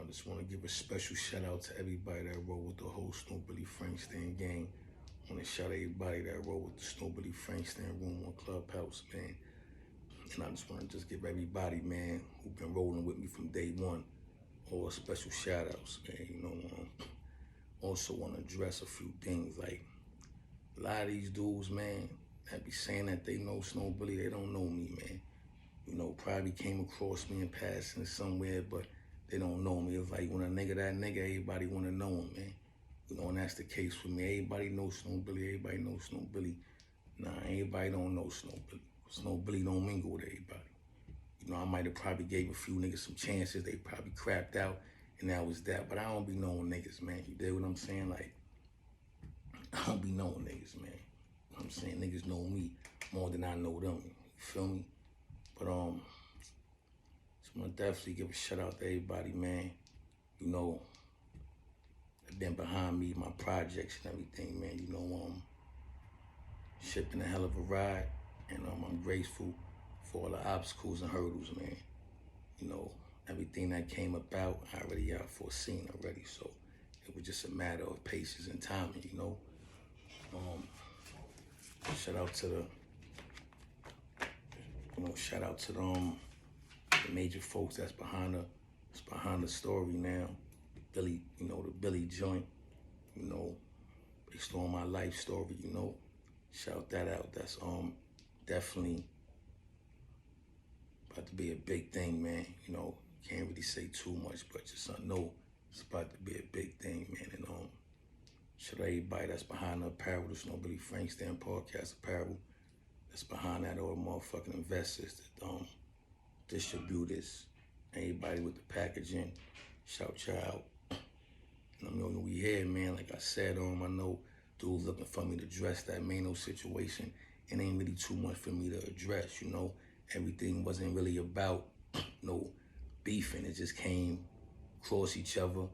I just want to give a special shout out to everybody that rolled with the whole Snowbilly Frankston gang. I want to shout out everybody that rolled with the Snowbilly Frankston room on Clubhouse, man. And I just want to just give everybody, man, who've been rolling with me from day one, all special shout outs, man. Also want to address a few things, like a lot of these dudes, man, that be saying that they know Snowbilly, they don't know me, man. Probably came across me in passing somewhere, but they don't know me. It's like when a nigga that nigga, everybody want to know him, man. And that's the case for me. Everybody knows Snowbilly, everybody knows Snowbilly. Nah, everybody don't know Snowbilly. Snowbilly don't mingle with everybody. I might have probably gave a few niggas some chances. They probably crapped out, and that was that. But I don't be knowing niggas, man. You dig what I'm saying? Like, I don't be knowing niggas, man. I'm saying niggas know me more than I know them. You feel me? But just wanna definitely give a shout out to everybody, man. That been behind me, my projects and everything, man. Shit been a hell of a ride, and I'm grateful for all the obstacles and hurdles, man. Everything that came about, I already foreseen already. So it was just a matter of patience and timing, Shout out to the major folks that's behind the story now. Billy, the Billy joint, based on my life story, Shout that out. That's definitely about to be a big thing, man. Can't really say too much, but just I know it's about to be a big thing, man. And shout out everybody that's behind the apparel, the Snowbilly Frankston podcast apparel. That's behind that, all the motherfucking investors, the distributors, anybody with the packaging. Shout y'all out. And we here, man. Like I said, I know dudes looking for me to address that Maino situation. It ain't really too much for me to address, Everything wasn't really about no beefing. It just came across each other.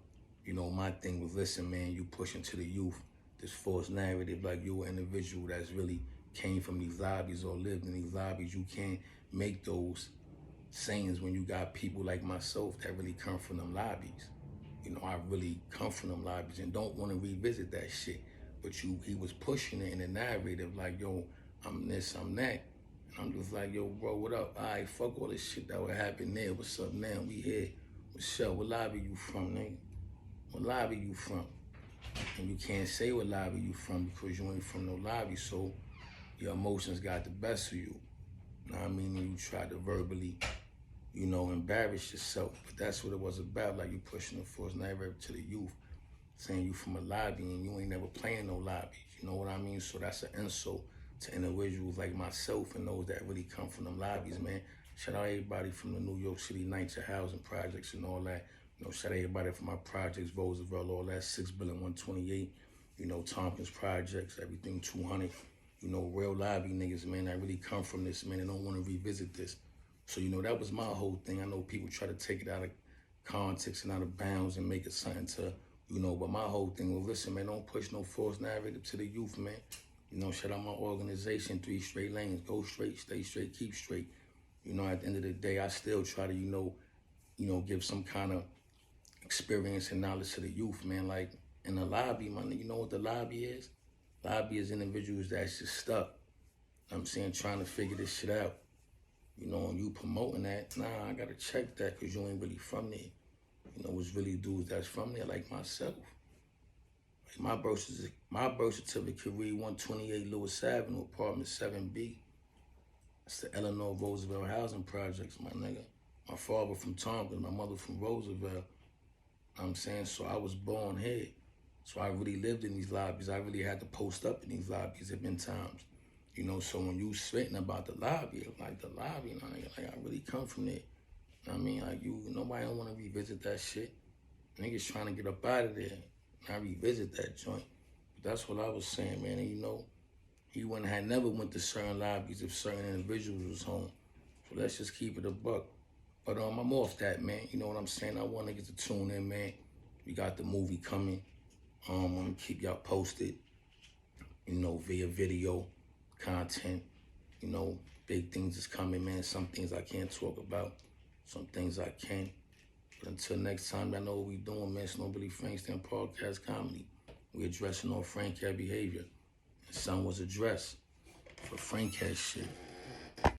My thing was, listen, man, you pushing to the youth this false narrative like you're an individual that's really came from these lobbies or lived in these lobbies. You can't make those sayings when you got people like myself that really come from them lobbies. I really come from them lobbies and don't want to revisit that shit. But he was pushing it in the narrative like, yo, I'm this, I'm that. And I'm just like, yo, bro, what up? All right, fuck all this shit that would happen there. What's up now? We here. What's up? What lobby you from, nigga? What lobby you from? And you can't say what lobby you from because you ain't from no lobby, so your emotions got the best of you. Know what I mean? And you try to verbally, embarrass yourself. But that's what it was about. Like, you pushing the false narrative to the youth, saying you from a lobby and you ain't never playing no lobbies. You know what I mean? So that's an insult to individuals like myself and those that really come from them lobbies, man. Shout out everybody from the New York City Nights of Housing Projects and all that. Shout out everybody from my projects, Roosevelt, all that, 6 billion, 128, Tompkins Projects, everything 200. Real lobby niggas, man, that really come from this, man, and don't want to revisit this. So, that was my whole thing. I know people try to take it out of context and out of bounds and make it something to, but my whole thing was, listen, man, don't push no false narrative to the youth, man. Shout out my organization, 3 straight lanes, go straight, stay straight, keep straight. At the end of the day, I still try to, give some kind of experience and knowledge to the youth, man. Like, in the lobby, man, you know what the lobby is? Lobby is individuals that's just stuck. I'm saying, trying to figure this shit out. And you promoting that, nah, I gotta check that because you ain't really from there. It's really dudes that's from there, like myself. Like my birth certificate read 128 Lewis Avenue, apartment 7B. That's the Eleanor Roosevelt Housing Projects, my nigga. My father from Tompkins, my mother from Roosevelt. I'm saying, so I was born here. So I really lived in these lobbies. I really had to post up in these lobbies at been times. So when you spitting about the lobby, like the lobby, like I really come from there. I mean, like nobody don't want to revisit that shit. Niggas trying to get up out of there. I revisit that joint. But that's what I was saying, man. And he had never went to certain lobbies if certain individuals was home. So let's just keep it a buck. But I'm off that, man. You know what I'm saying? I want niggas to tune in, man. We got the movie coming. I'm gonna keep y'all posted, via video, content. Big things is coming, man. Some things I can't talk about. Some things I can. But until next time, y'all know what we doing, man. Snowbilly Frankston Podcast Comedy. We addressing all Frank cat behavior. And some was addressed for Frank cat shit.